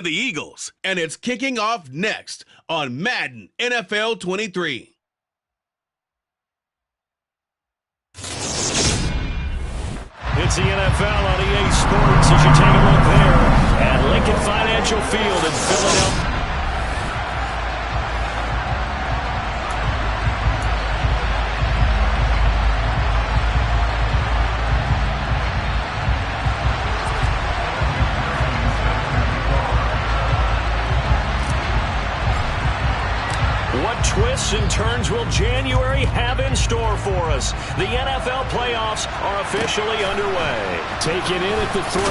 the Eagles, and it's kicking off next on Madden NFL 23. It's the NFL on EA Sports as you take a look there at Lincoln Financial Field in Philadelphia. What twists and turns will January have in store for us? The NFL playoffs are officially underway. Taking in at the 3.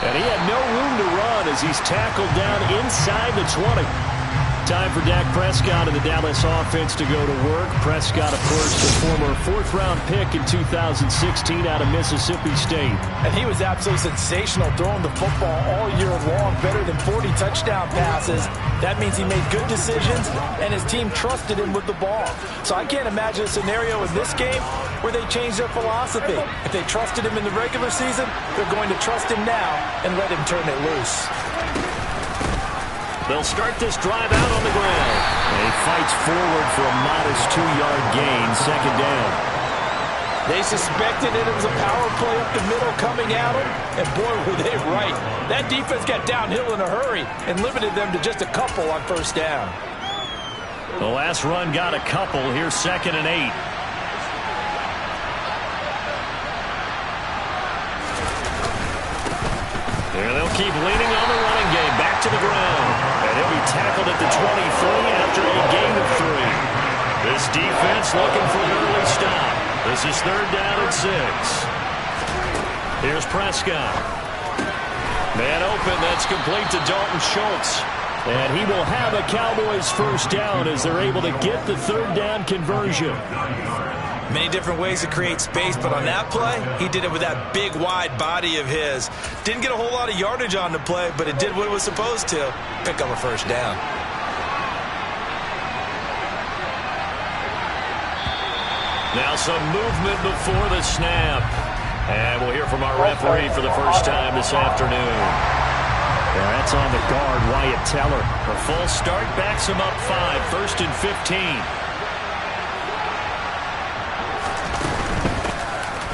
And he had no room to run as he's tackled down inside the 20. Time for Dak Prescott and the Dallas offense to go to work. Prescott, of course, the former 4th-round pick in 2016 out of Mississippi State. And he was absolutely sensational throwing the football all year long, better than 40 touchdown passes. That means he made good decisions, and his team trusted him with the ball. So I can't imagine a scenario in this game where they change their philosophy. If they trusted him in the regular season, they're going to trust him now and let him turn it loose. They'll start this drive out on the ground. And he fights forward for a modest 2-yard gain, 2nd down. They suspected it was a power play up the middle coming at them, and boy, were they right. That defense got downhill in a hurry and limited them to just a couple on 1st down. The last run got a couple. Here's 2nd and 8. Here they'll keep leaning on the running game. Back to the ground. And he'll be tackled at the 23 after a gain of 3. This defense looking for an early stop. This is 3rd down and 6. Here's Prescott. Man open. That's complete to Dalton Schultz. And he will have a Cowboys 1st down as they're able to get the 3rd down conversion. Many different ways to create space, but on that play, he did it with that big, wide body of his. Didn't get a whole lot of yardage on the play, but it did what it was supposed to. Pick up a 1st down. Now some movement before the snap. And we'll hear from our referee for the first time this afternoon. Yeah, that's on the guard, Wyatt Teller. A full start backs him up 5, 1st and 15.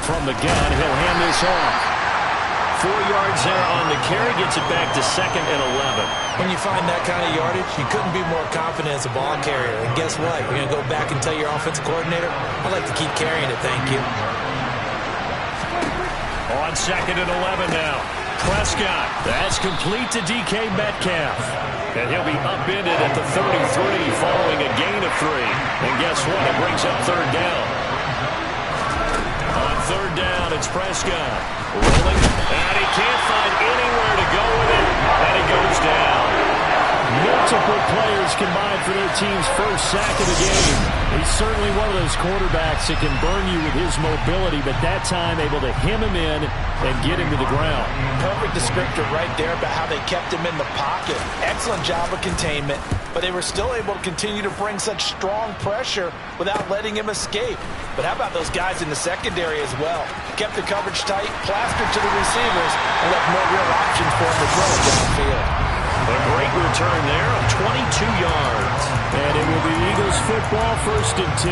From the gun, he'll hand this off. 4 yards there on the carry, gets it back to 2nd and 11. When you find that kind of yardage, you couldn't be more confident as a ball carrier. And guess what? You're going to go back and tell your offensive coordinator, I'd like to keep carrying it, thank you. On 2nd and 11 now. Prescott, that's complete to DK Metcalf. And he'll be upended at the 33 following a gain of 3. And guess what? It brings up 3rd down. On 3rd down, it's Prescott. Rolling, and he can't find anywhere to go with it. And he goes down. Multiple players combined for their team's 1st sack of the game. He's certainly one of those quarterbacks that can burn you with his mobility, but that time able to hem him in and get him to the ground. Perfect descriptor right there about how they kept him in the pocket. Excellent job of containment, but they were still able to continue to bring such strong pressure without letting him escape. But how about those guys in the secondary as well? Kept the coverage tight, plastered to the receivers, and left no real options for him to throw it downfield. A great return there of 22 yards. And it will be Eagles football, 1st and 10.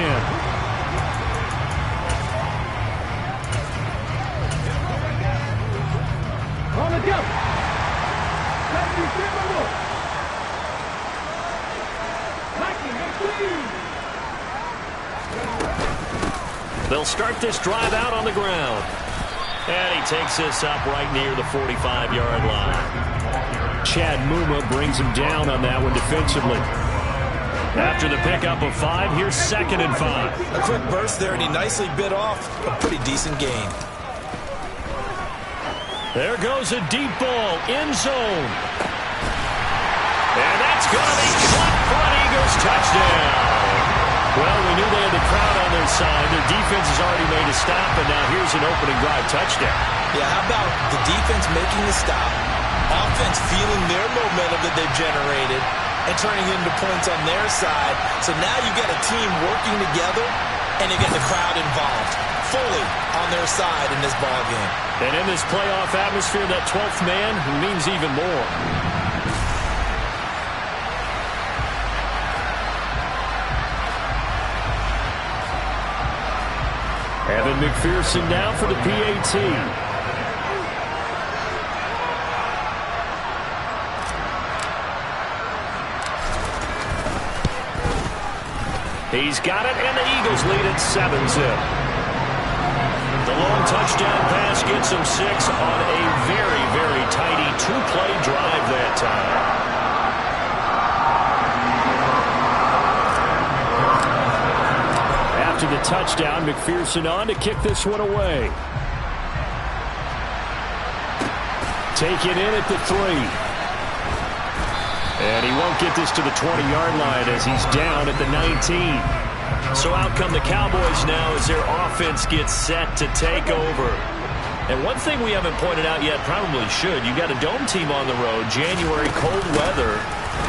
On the go. They'll start this drive out on the ground. And he takes this up right near the 45-yard line. Chad Muma brings him down on that one defensively. After the pickup of 5, here's 2nd and 5. A quick burst there, and he nicely bit off a pretty decent gain. There goes a deep ball, end zone. And that's going to be caught for an Eagles touchdown. Well, we knew they had the crowd on their side. Their defense has already made a stop, and now here's an opening drive touchdown. Yeah, how about the defense making the stop, offense feeling their momentum that they've generated, and turning into points on their side. So now you get a team working together, and you get the crowd involved. fully on their side in this ball game. And in this playoff atmosphere, that 12th man means even more. Evan McPherson now for the PAT. He's got it, and the Eagles lead at 7-zip. The long touchdown pass gets him 6 on a very, very tidy two-play drive that time. After the touchdown, McPherson on to kick this one away. Taken in at the 3. And he won't get this to the 20-yard line as he's down at the 19. So out come the Cowboys now as their offense gets set to take over. And one thing we haven't pointed out yet, probably should, you got a dome team on the road, January, cold weather.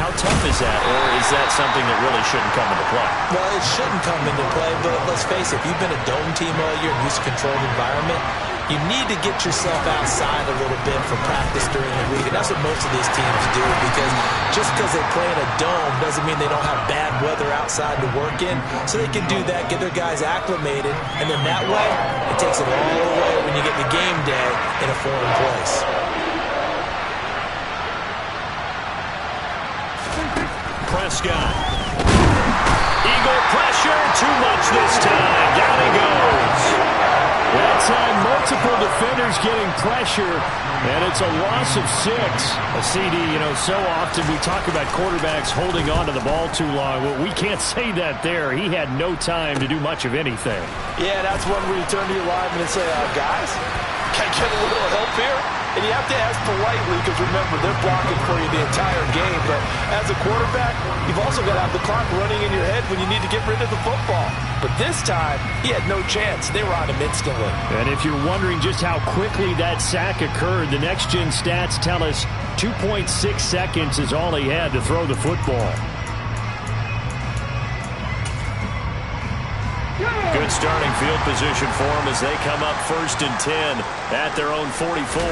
How tough is that, or is that something that really shouldn't come into play? Well, it shouldn't come into play, but let's face it, if you've been a dome team all year and used to controlled environment, you need to get yourself outside a little bit for practice during the week, and that's what most of these teams do, because just because they play in a dome doesn't mean they don't have bad weather outside to work in, so they can do that, get their guys acclimated, and then that way, it takes it all away when you get to game day in a foreign place. Prescott. Eagle pressure, too much this time. Down he goes. That time, multiple defenders getting pressure, and it's a loss of 6. A CD, so often we talk about quarterbacks holding on to the ball too long. Well, we can't say that there. He had no time to do much of anything. Yeah, that's when we turn to your lineman and say, guys, can I get a little help here? And you have to ask politely because, remember, they're blocking for you the entire game. But as a quarterback, you've also got to have the clock running in your head when you need to get rid of the football. But this time, he had no chance. They were on him instantly. And if you're wondering just how quickly that sack occurred, the next-gen stats tell us 2.6 seconds is all he had to throw the football. Good starting field position for them as they come up 1st and 10 at their own 44.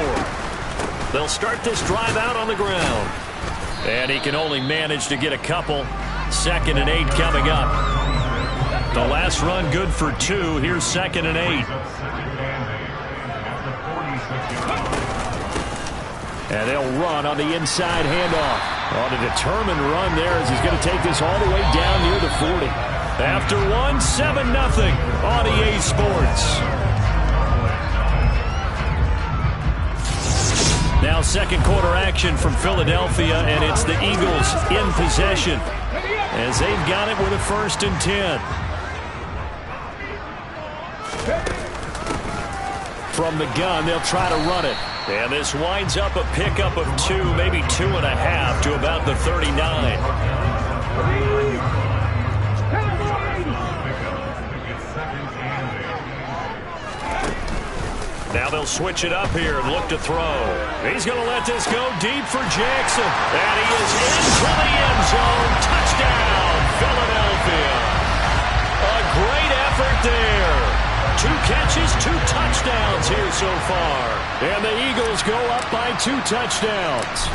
They'll start this drive out on the ground. And he can only manage to get a couple. 2nd and 8 coming up. The last run good for 2. Here's 2nd and 8. And they'll run on the inside handoff. On a determined run there as he's going to take this all the way down near the 40. After 1, 7-0 on EA Sports. Now second quarter action from Philadelphia, and it's the Eagles in possession as they've got it with a 1st and 10. From the gun, they'll try to run it. And this winds up a pickup of 2, maybe 2.5 to about the 39. Now they'll switch it up here and look to throw. He's going to let this go deep for Jackson. And he is into the end zone. Touchdown, Philadelphia. A great effort there. 2 catches, 2 touchdowns here so far. And the Eagles go up by 2 touchdowns.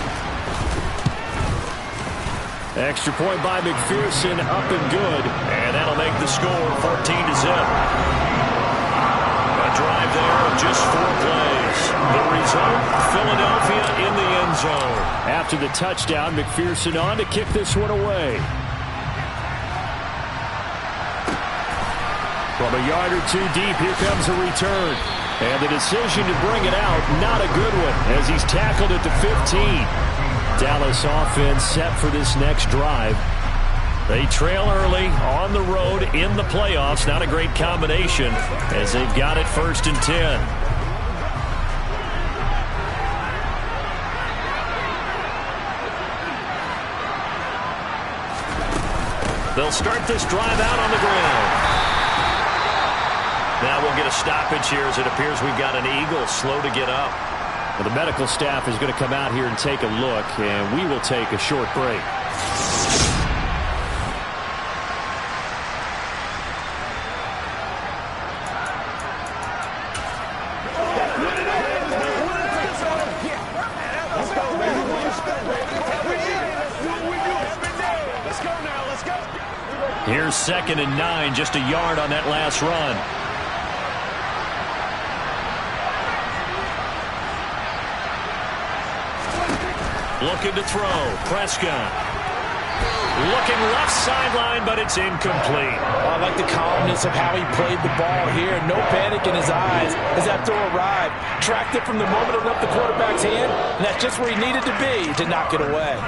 Extra point by McPherson, up and good. And that'll make the score 14-0. Drive there of just 4 plays. The result, Philadelphia in the end zone. After the touchdown, McPherson on to kick this one away. From a yard or 2 deep, here comes a return. And the decision to bring it out, not a good one, as he's tackled at the 15. Dallas offense set for this next drive. They trail early on the road in the playoffs. Not a great combination as they've got it 1st and 10. They'll start this drive out on the ground. Now we'll get a stoppage here as it appears we've got an Eagle slow to get up. Well, the medical staff is going to come out here and take a look, and we will take a short break. Here's 2nd and 9, just a yard on that last run. Looking to throw. Prescott. Looking left sideline, but it's incomplete. I like the calmness of how he played the ball here. No panic in his eyes as that throw arrived. Tracked it from the moment it left the quarterback's hand, and that's just where he needed to be to knock it away.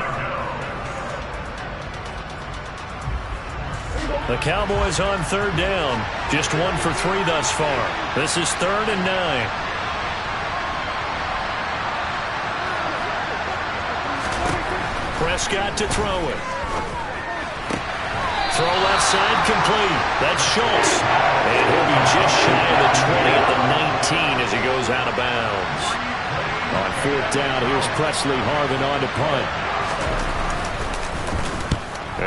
The Cowboys on 3rd down. Just 1 for 3 thus far. This is 3rd and 9. Prescott to throw it. Throw left side complete. That's Schultz. And he'll be just shy of the 20 at the 19 as he goes out of bounds. On 4th down, here's Presley Harvin on to punt.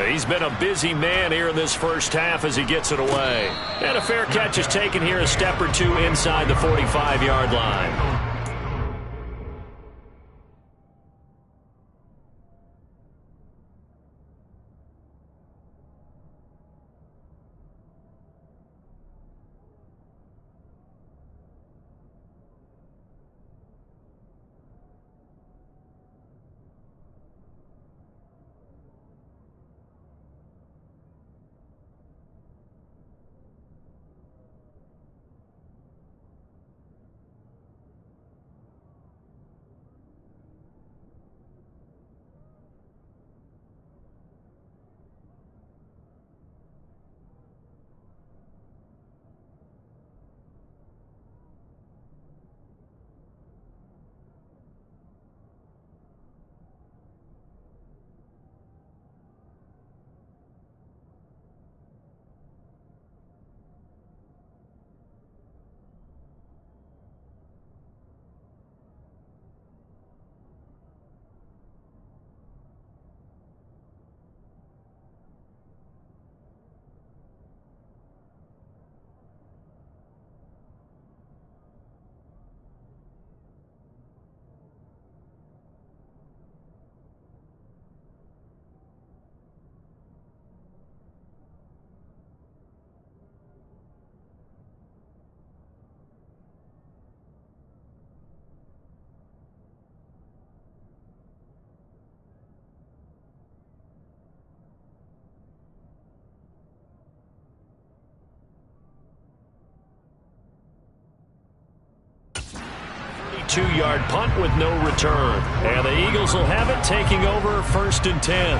He's been a busy man here in this first half as he gets it away. And a fair catch is taken here a step or two inside the 45-yard line. Two-yard punt with no return. And the Eagles will have it, taking over 1st and 10.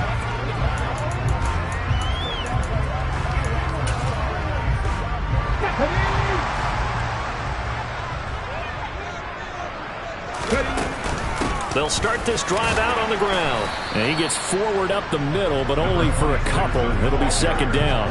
They'll start this drive out on the ground. And he gets forward up the middle, but only for a couple. It'll be 2nd down.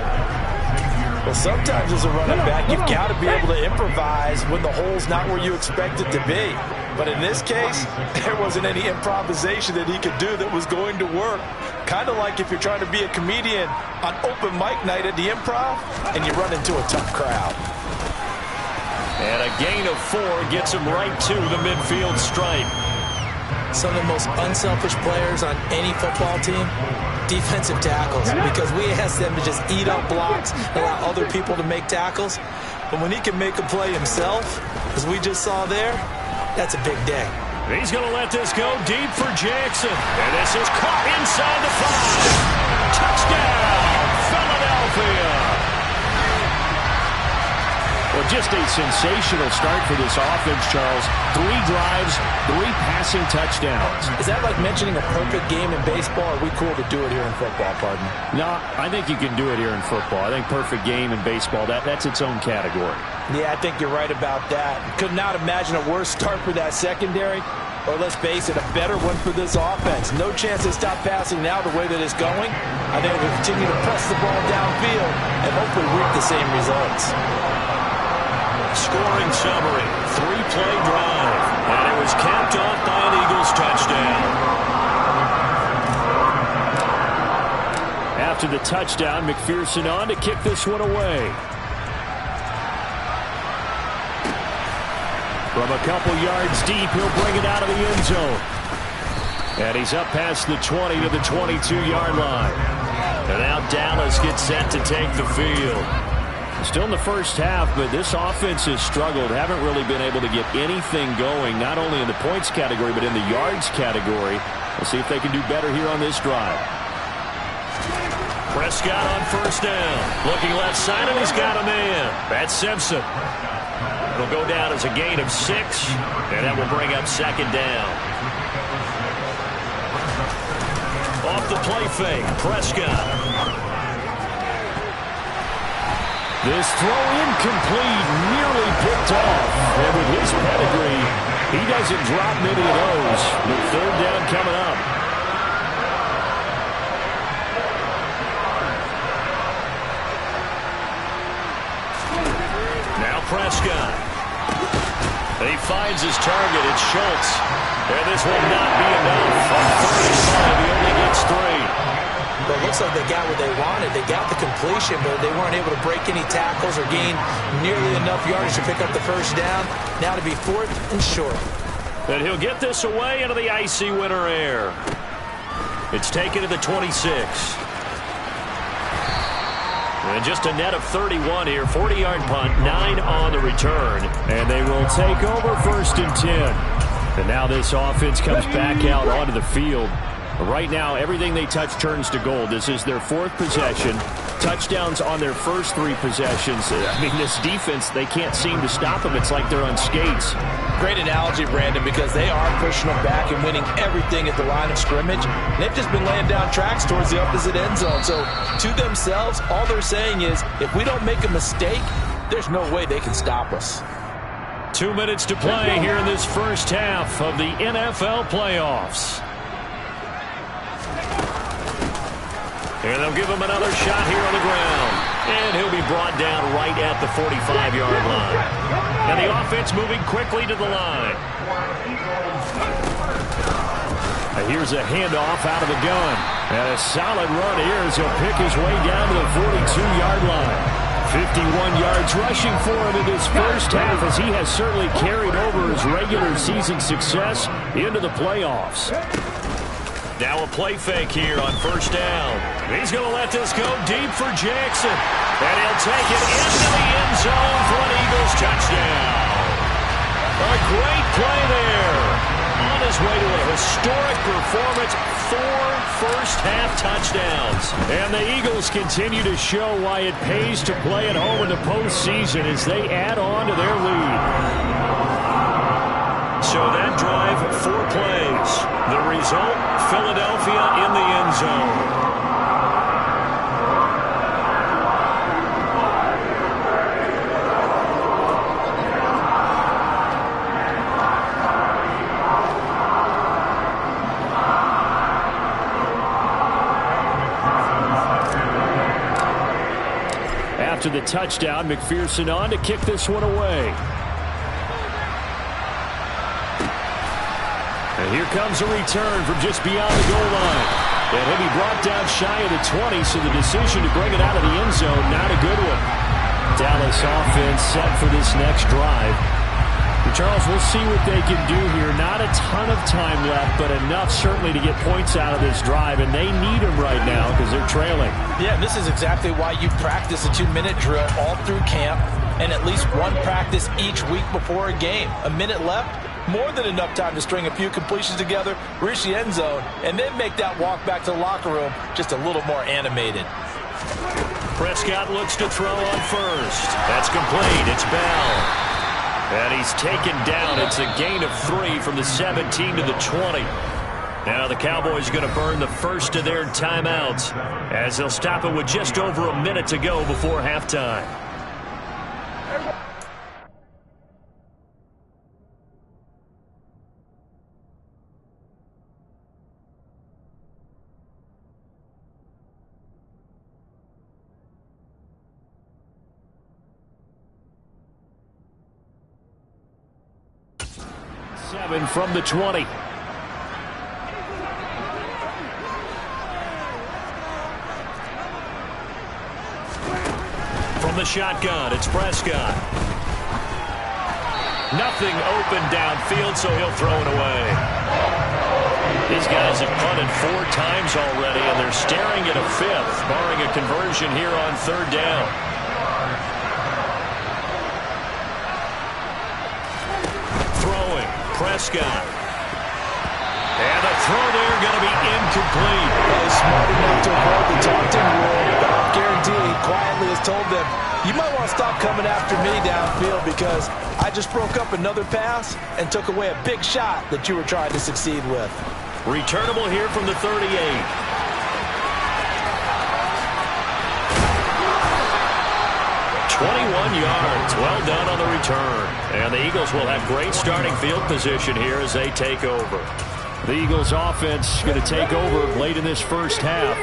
Well, sometimes as a running back, you've got to be able to improvise when the hole's not where you expect it to be. But in this case, there wasn't any improvisation that he could do that was going to work. Kind of like if you're trying to be a comedian on open mic night at the Improv and you run into a tough crowd. And a gain of 4 gets him right to the midfield stripe. Some of the most unselfish players on any football team, defensive tackles, because we ask them to just eat up blocks, allow other people to make tackles. But when he can make a play himself, as we just saw there, that's a big day. He's going to let this go deep for Jackson. And this is caught inside the 5. Touchdown, Philadelphia. Well, just a sensational start for this offense, Charles. 3 drives, 3 passing touchdowns. Is that like mentioning a perfect game in baseball? Or are we cool to do it here in football, pardon? No, I think you can do it here in football. I think perfect game in baseball, that's its own category. Yeah, I think you're right about that. Could not imagine a worse start for that secondary. Or let's face it, a better one for this offense. No chance to stop passing now the way that it's going. I think we'll continue to press the ball downfield and hopefully reap the same results. Scoring summary, 3-play drive, and it was capped off by an Eagles touchdown. After the touchdown, McPherson on to kick this one away. From a couple yards deep, he'll bring it out of the end zone. And he's up past the 20 to the 22-yard line. And now Dallas gets set to take the field. Still in the first half, but this offense has struggled. Haven't really been able to get anything going, not only in the points category, but in the yards category. We'll see if they can do better here on this drive. Prescott on first down. Looking left side, and he's got a man. That's Simpson. It'll go down as a gain of 6, and that will bring up second down. Off the play fake, Prescott. This throw incomplete, nearly picked off. And with his pedigree, he doesn't drop many of those. But third down coming up. Now Prescott. He finds his target. It's Schultz. And this will not be enough. On 35, he only gets 3. But it looks like they got what they wanted. They got the completion, but they weren't able to break any tackles or gain nearly enough yardage to pick up the first down. Now to be 4th and short. And he'll get this away into the icy winter air. It's taken to the 26. And just a net of 31 here. 40-yard punt, 9 on the return. And they will take over 1st and 10. And now this offense comes back out onto the field. Right now, everything they touch turns to gold. This is their 4th possession. Touchdowns on their first 3 possessions. I mean, this defense, they can't seem to stop them. It's like they're on skates. Great analogy, Brandon, because they are pushing them back and winning everything at the line of scrimmage. And they've just been laying down tracks towards the opposite end zone. So to themselves, all they're saying is, if we don't make a mistake, there's no way they can stop us. 2 minutes to play here in this first half of the NFL playoffs. And they'll give him another shot here on the ground. And he'll be brought down right at the 45-yard line. And the offense moving quickly to the line. And here's a handoff out of the gun. And a solid run here as he'll pick his way down to the 42-yard line. 51 yards rushing for him in this first half, as he has certainly carried over his regular season success into the playoffs. Now a play fake here on first down. He's going to let this go deep for Jackson. And he'll take it into the end zone for an Eagles touchdown. A great play there. On his way to a historic performance, 4 first-half touchdowns. And the Eagles continue to show why it pays to play at home in the postseason as they add on to their lead. So that drive, 4 plays. The result, Philadelphia in the end zone. After the touchdown, McPherson on to kick this one away. And here comes a return from just beyond the goal line. And he'll be brought down shy of the 20, so the decision to bring it out of the end zone, not a good one. Dallas offense set for this next drive. And Charles, we'll see what they can do here. Not a ton of time left, but enough certainly to get points out of this drive, and they need them right now because they're trailing. Yeah, this is exactly why you practice a 2-minute drill all through camp and at least one practice each week before a game. A minute left, more than enough time to string a few completions together, reach the end zone, and then make that walk back to the locker room just a little more animated. Prescott looks to throw on first. That's complete. It's Bell. And he's taken down. It's a gain of 3 from the 17 to the 20. Now the Cowboys are going to burn the first of their timeouts as they'll stop it with just over a minute to go before halftime. From the 20. From the shotgun, it's Prescott. Nothing open downfield, so he'll throw it away. These guys have punted 4 times already, and they're staring at a 5th, barring a conversion here on 3rd down. Throwing, Prescott. And the throw there going to be incomplete. He's smart enough to avoid the taunting rule, but I guarantee he quietly has told them, you might want to stop coming after me downfield because I just broke up another pass and took away a big shot that you were trying to succeed with. Returnable here from the 38. 21 yards. Well done on the return. And the Eagles will have great starting field position here as they take over. The Eagles offense going to take over late in this first half.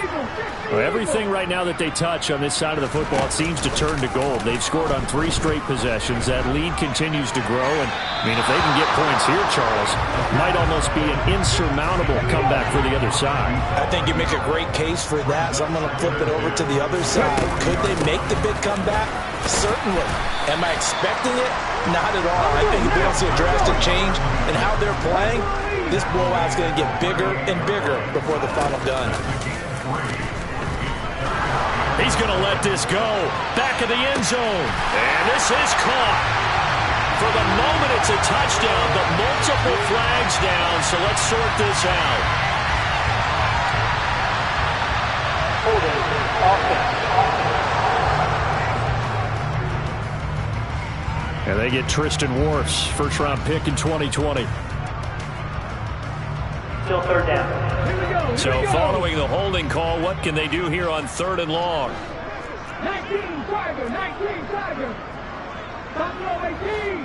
Everything right now that they touch on this side of the football, it seems to turn to gold. They've scored on 3 straight possessions. That lead continues to grow. And, I mean, if they can get points here, Charles, might almost be an insurmountable comeback for the other side. I think you make a great case for that, so I'm going to flip it over to the other side. Could they make the big comeback? Certainly. Am I expecting it? Not at all. I think if we don't see a drastic change in how they're playing, this blowout's going to get bigger and bigger before the final gun. He's going to let this go. Back of the end zone. And this is caught. For the moment, it's a touchdown, but multiple flags down, so let's sort this out. And they get Tristan Wirfs, first-round pick in 2020. Still 3rd down. So following the holding call, what can they do here on 3rd and long? 19 Tiger. Buffalo 18.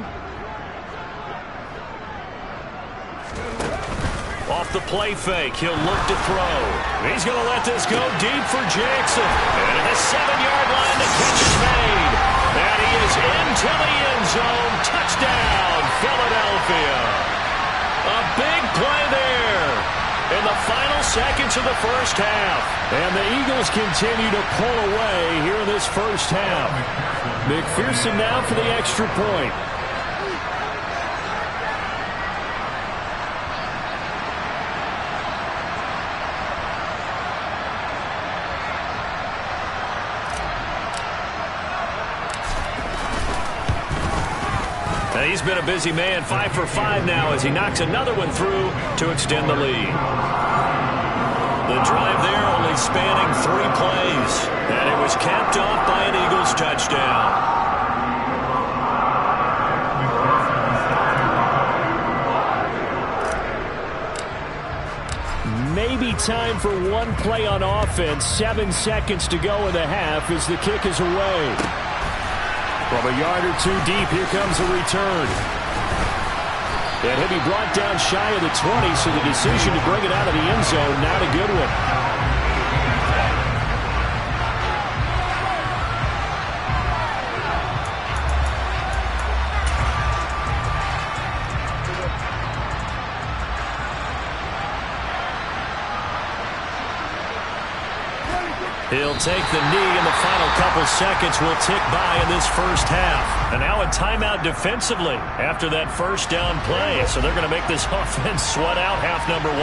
Off the play fake, he'll look to throw. He's going to let this go deep for Jackson. And at the 7-yard line, the catch is made. And he is into the end zone. Touchdown, Philadelphia. A big play there in the final seconds of the first half. And the Eagles continue to pull away here in this first half. McPherson now for the extra point. He's been a busy man, 5 for 5 now as he knocks another one through to extend the lead. The drive there only spanning 3 plays, and it was capped off by an Eagles touchdown. Maybe time for one play on offense. 7 seconds to go in the half as the kick is away. From a yard or 2 deep, here comes a return. And he'll be brought down shy of the 20, so the decision to bring it out of the end zone, not a good one. He'll take the knee, and the final couple seconds will tick by in this first half. And now a timeout defensively after that first down play. So they're going to make this offense sweat out half number 1.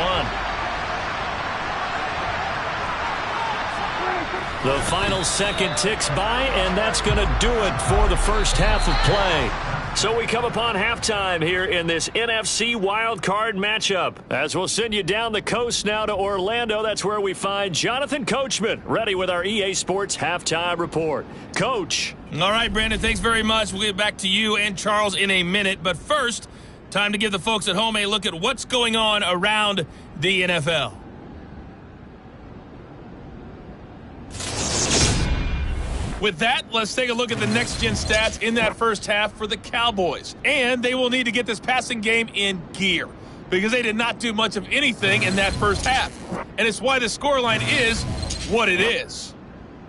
The final second ticks by, and that's going to do it for the first half of play. So we come upon halftime here in this NFC wildcard matchup. As we'll send you down the coast now to Orlando, that's where we find Jonathan Coachman, ready with our EA Sports halftime report. Coach. All right, Brandon, thanks very much. We'll get back to you and Charles in a minute. But first, time to give the folks at home a look at what's going on around the NFL. With that, let's take a look at the next-gen stats in that first half for the Cowboys. And they will need to get this passing game in gear because they did not do much of anything in that first half. And it's why the scoreline is what it is.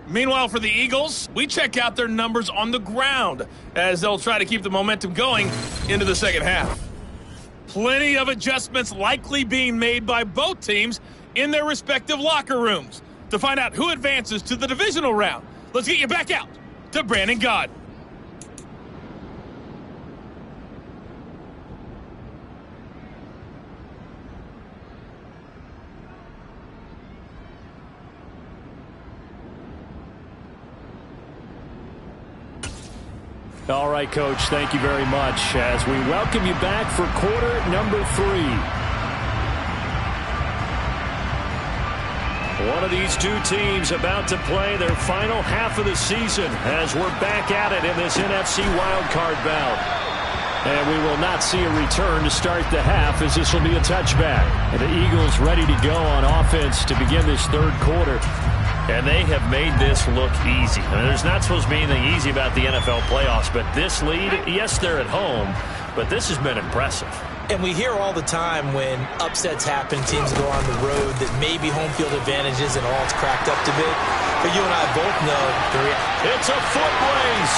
Meanwhile, for the Eagles, we check out their numbers on the ground as they'll try to keep the momentum going into the second half. Plenty of adjustments likely being made by both teams in their respective locker rooms to find out who advances to the divisional round. Let's get you back out to Brandon Gaudin. All right, Coach, thank you very much as we welcome you back for quarter number 3. One of these two teams about to play their final half of the season as we're back at it in this NFC wildcard bout. And we will not see a return to start the half as this will be a touchback. And the Eagles ready to go on offense to begin this third quarter. And they have made this look easy. I mean, there's not supposed to be anything easy about the NFL playoffs, but this lead, yes, they're at home, but this has been impressive. And we hear all the time when upsets happen, teams go on the road, that maybe home field advantage isn't all it's cracked up to be. But you and I both know it's a foot race.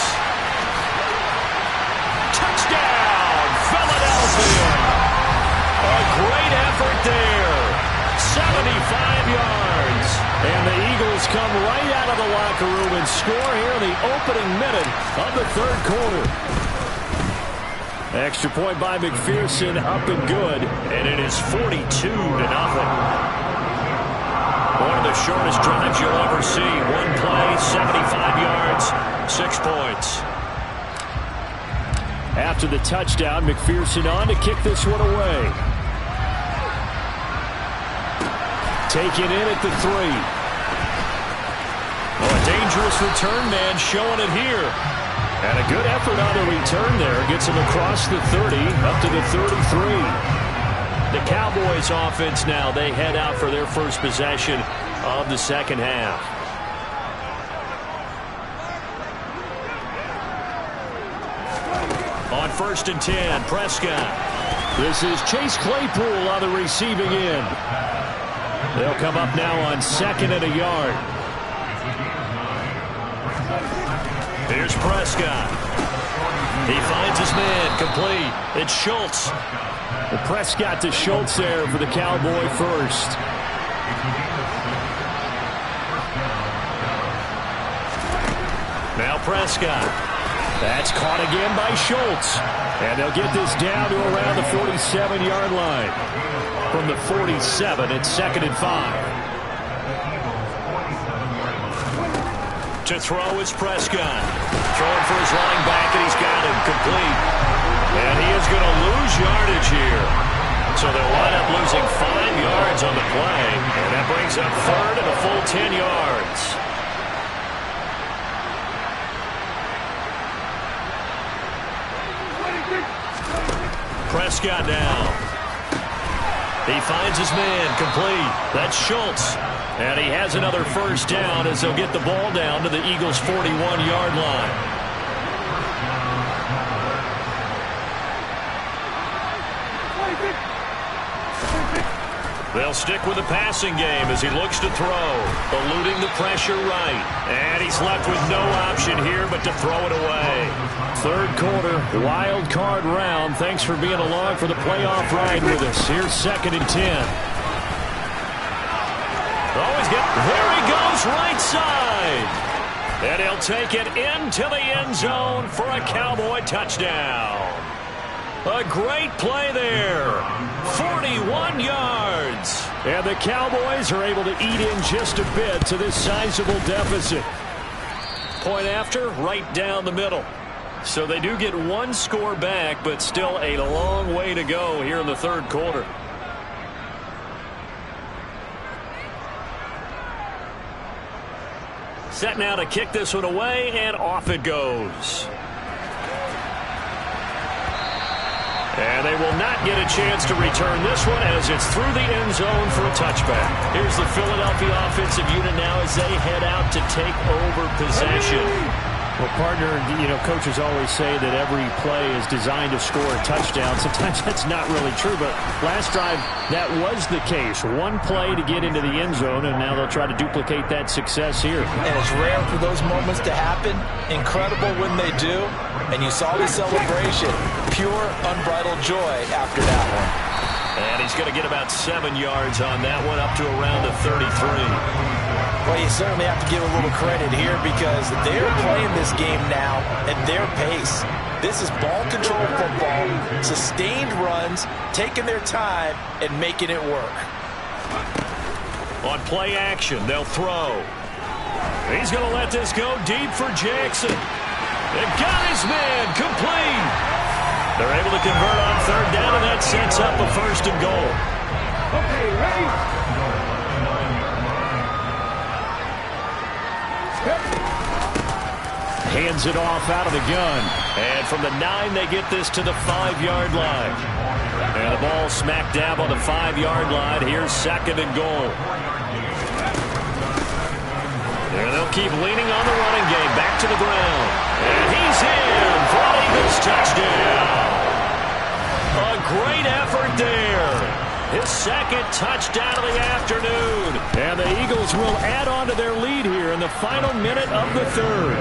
Touchdown, Philadelphia. A great effort there. 75 yards. And the Eagles come right out of the locker room and score here in the opening minute of the third quarter. Extra point by McPherson, up and good. And it is 42-0. One of the shortest drives you'll ever see. One play, 75 yards, 6 points. After the touchdown, McPherson on to kick this one away. Taken in at the 3. Oh, a dangerous return man showing it here. And a good effort on the return there. Gets him across the 30, up to the 33. The Cowboys offense now, they head out for their first possession of the second half. On 1st and 10, Prescott. This is Chase Claypool on the receiving end. They'll come up now on 2nd and a yard. Here's Prescott. He finds his man, complete. It's Schultz. Well, Prescott to Schultz there for the Cowboy first. Now Prescott. That's caught again by Schultz. And they'll get this down to around the 47-yard line. From the 47, it's 2nd and 5. To throw is Prescott. Throwing for his running back, and he's got him complete. And he is going to lose yardage here. So they'll wind up losing 5 yards on the play. And that brings up 3rd and a full 10 yards. Prescott now. He finds his man, complete. That's Schultz. And he has another first down as they'll get the ball down to the Eagles' 41-yard line. They'll stick with the passing game as he looks to throw, eluding the pressure right. And he's left with no option here but to throw it away. Third quarter, wild card round. Thanks for being along for the playoff ride with us. Here's 2nd and 10. There he goes, right side. And he'll take it into the end zone for a Cowboy touchdown. A great play there. 41 yards. And the Cowboys are able to eat in just a bit to this sizable deficit. Point after, right down the middle. So they do get one score back, but still a long way to go here in the third quarter. Set now to kick this one away, and off it goes. And they will not get a chance to return this one as it's through the end zone for a touchback. Here's the Philadelphia offensive unit now as they head out to take over possession. Well, partner, coaches always say that every play is designed to score a touchdown. Sometimes that's not really true, but last drive, that was the case. One play to get into the end zone, and now they'll try to duplicate that success here. And it's rare for those moments to happen. Incredible when they do. And you saw the celebration. Pure, unbridled joy after that one. And he's going to get about 7 yards on that one, up to around the 33. Well, you certainly have to give a little credit here because they're playing this game now at their pace. This is ball control football, sustained runs, taking their time, and making it work. On play action, they'll throw. He's going to let this go deep for Jackson. And got his man complete. They're able to convert on third down, and that sets up a first and goal. Okay, ready? Hands it off out of the gun. And from the 9, they get this to the 5-yard line. And the ball smack dab on the 5-yard line. Here's second and goal. And they'll keep leaning on the running game. Back to the ground. And he's in for an Eagles touchdown. A great effort there. His second touchdown of the afternoon. And the Eagles will add on to their lead here in the final minute of the third.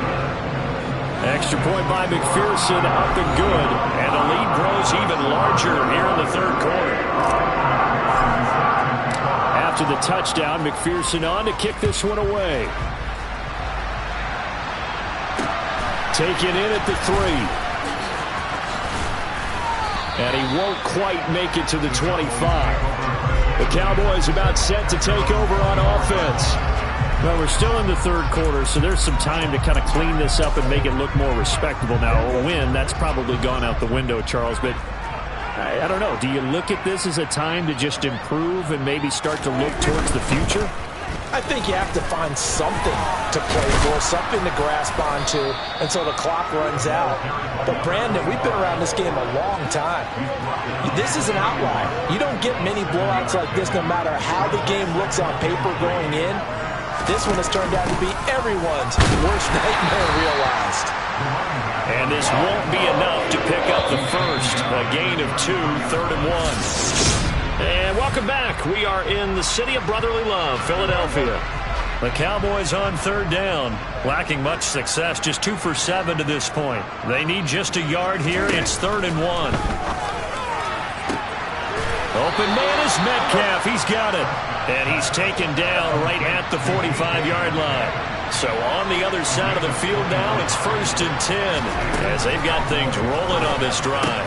Extra point by McPherson, up and good. And the lead grows even larger here in the third quarter. After the touchdown, McPherson on to kick this one away. Taken in at the 3. And he won't quite make it to the 25. The Cowboys about set to take over on offense. Well, we're still in the third quarter, so there's some time to kind of clean this up and make it look more respectable. Now, a win, that's probably gone out the window, Charles, but I don't know. Do you look at this as a time to just improve and maybe start to look towards the future? I think you have to find something to play for, something to grasp onto until the clock runs out. But, Brandon, we've been around this game a long time. This is an outlier. You don't get many blowouts like this no matter how the game looks on paper going in. This one has turned out to be everyone's worst nightmare realized. And this won't be enough to pick up the first. A gain of 2, 3rd and 1. And welcome back. We are in the city of brotherly love, Philadelphia. The Cowboys on third down, lacking much success, just 2 for 7 to this point. They need just a yard here. It's 3rd and 1. Open man is Metcalf. He's got it. And he's taken down right at the 45-yard line. So on the other side of the field now, it's 1st and 10 as they've got things rolling on this drive.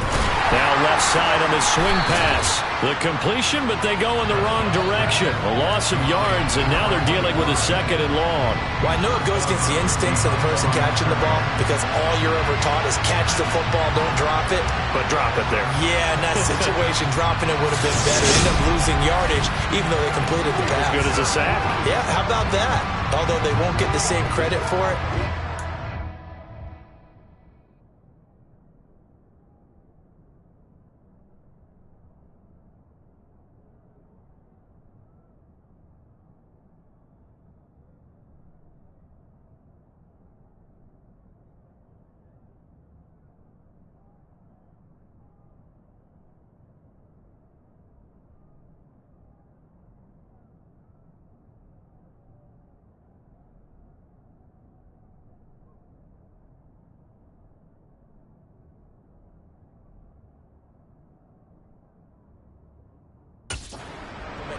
Now left side on the swing pass. The completion, but they go in the wrong direction. A loss of yards, and now they're dealing with a 2nd and long. Well, I know it goes against the instincts of the person catching the ball because all you're ever taught is catch the football, don't drop it. But drop it there. Yeah, in that situation, dropping it would have been better. End up losing yardage, even though they completed the pass. As good as a sack. Yeah, how about that? Although they won't get the same credit for it.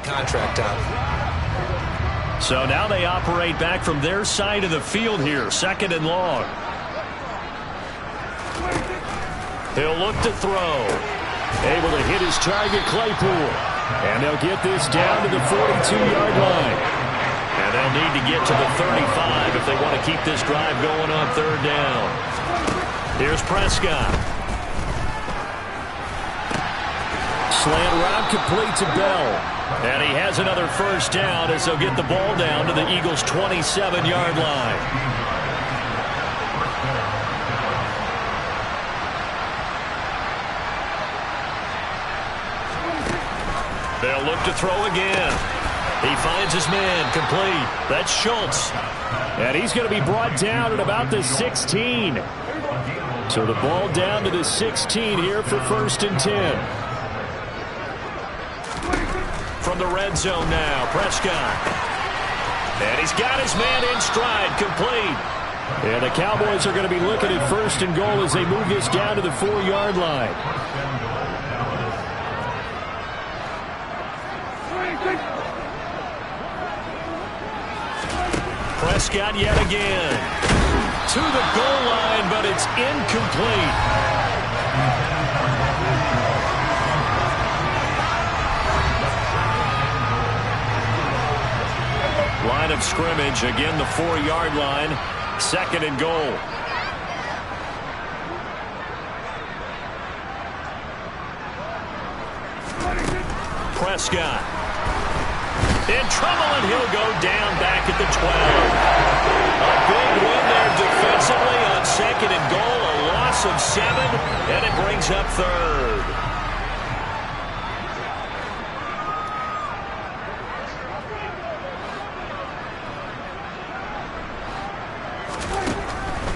Contract time. So now they operate back from their side of the field here. 2nd and long. He'll look to throw. Able to hit his target, Claypool. And they'll get this down to the 42-yard line. And they'll need to get to the 35 if they want to keep this drive going on third down. Here's Prescott. Slant route complete to Bell. And he has another first down as they'll get the ball down to the Eagles' 27-yard line. They'll look to throw again. He finds his man complete. That's Schultz. And he's going to be brought down at about the 16. So the ball down to the 16 here for 1st and 10. From the red zone now, Prescott. And he's got his man in stride, complete. And the Cowboys are going to be looking at 1st and goal as they move this down to the 4-yard line. Prescott yet again. To the goal line, but it's incomplete. Line of scrimmage, again the 4-yard line, 2nd and goal. Prescott. In trouble, and he'll go down back at the 12. A big win there defensively on 2nd and goal. A loss of 7, and it brings up 3rd.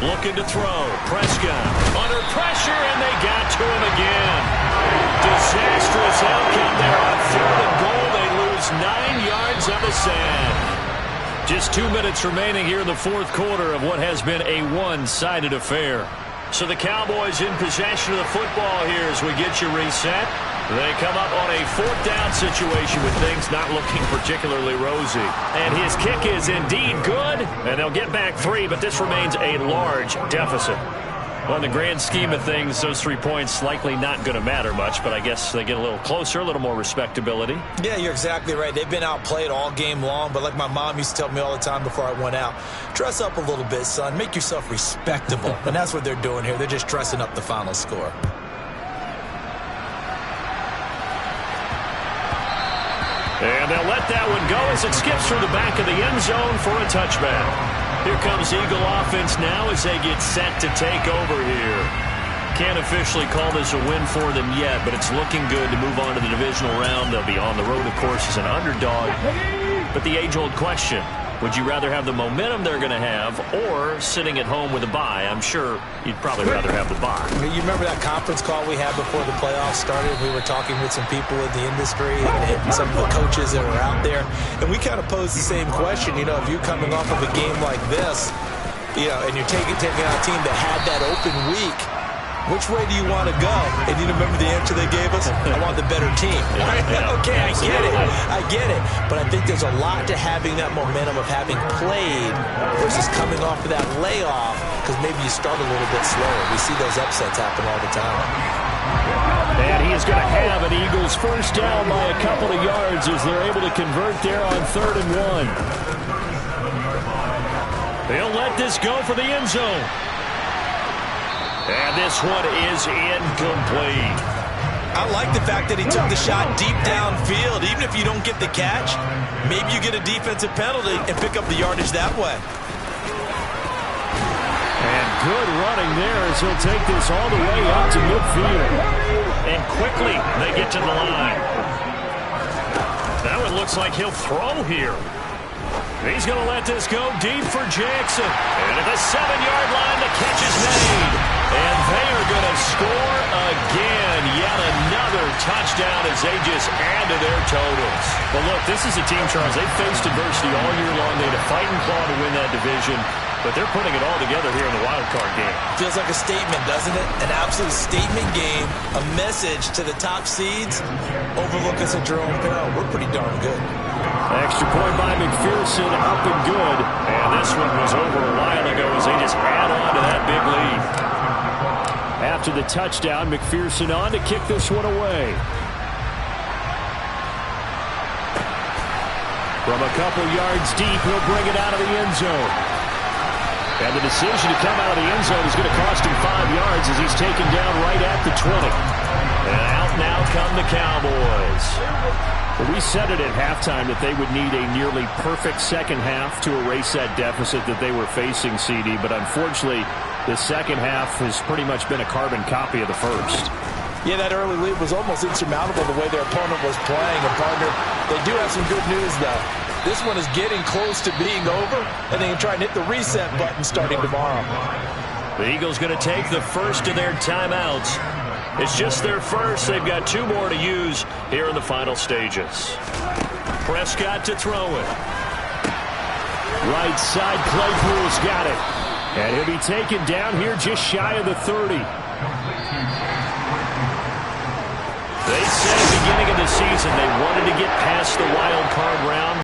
Looking to throw. Prescott under pressure, and they got to him again. Disastrous outcome there on 3rd and goal. They lose 9 yards on the sack. Just 2 minutes remaining here in the 4th quarter of what has been a one-sided affair. So the Cowboys in possession of the football here as we get you reset. They come up on a 4th down situation with things not looking particularly rosy. And his kick is indeed good, and they'll get back 3, but this remains a large deficit. Well, in the grand scheme of things, those 3 points likely not going to matter much, but I guess they get a little closer, a little more respectability. Yeah, you're exactly right. They've been outplayed all game long, but like my mom used to tell me all the time before I went out, dress up a little bit, son. Make yourself respectable. And that's what they're doing here. They're just dressing up the final score. And they'll let that one go as it skips through the back of the end zone for a touchback. Here comes Eagle offense now as they get set to take over here. Can't officially call this a win for them yet, but it's looking good to move on to the divisional round. They'll be on the road, of course, as an underdog. But the age-old question, would you rather have the momentum they're going to have or sitting at home with a bye? I'm sure you'd probably rather have the bye. You remember that conference call we had before the playoffs started? We were talking with some people in the industry and some of the coaches that were out there. And we kind of posed the same question. You know, if you're coming off of a game like this, you know, and you're taking out a team that had that open week, which way do you want to go? And you remember the answer they gave us? I want the better team. Okay, I get it. I get it. But I think there's a lot to having that momentum of having played versus coming off of that layoff because maybe you start a little bit slower. We see those upsets happen all the time. And he is going to have an Eagles first down by a couple of yards as they're able to convert there on 3rd and 1. They'll let this go for the end zone. And this one is incomplete. I like the fact that he took the shot deep downfield. Even if you don't get the catch, maybe you get a defensive penalty and pick up the yardage that way. And good running there as he'll take this all the way up to midfield. And quickly they get to the line. That one looks like he'll throw here. He's going to let this go deep for Jackson. And at the 7-yard line, the catch is made. And they are going to score again. Yet another touchdown as they just add to their totals. Well, look, this is a team, Charles. They've faced adversity all year long. They had a fight and claw to win that division. But they're putting it all together here in the wild card game. Feels like a statement, doesn't it? An absolute statement game. A message to the top seeds. Overlook us at your own peril. We're pretty darn good. Extra point by McPherson, up and good. And this one was over a while ago as they just add on to that big lead. After the touchdown, McPherson on to kick this one away. From a couple yards deep, he'll bring it out of the end zone. And the decision to come out of the end zone is going to cost him 5 yards as he's taken down right at the 20. And out now come the Cowboys. Well, we said it at halftime that they would need a nearly perfect second half to erase that deficit that they were facing, CD. But unfortunately, the second half has pretty much been a carbon copy of the first. Yeah, that early lead was almost insurmountable the way their opponent was playing. And, partner, they do have some good news, though. This one is getting close to being over, and they can try and hit the reset button starting tomorrow. The Eagles going to take the first of their timeouts. It's just their first. They've got 2 more to use here in the final stages. Prescott to throw it. Right side, Claypool's got it. And he'll be taken down here just shy of the 30. They said at the beginning of the season they wanted to get past the wild card round.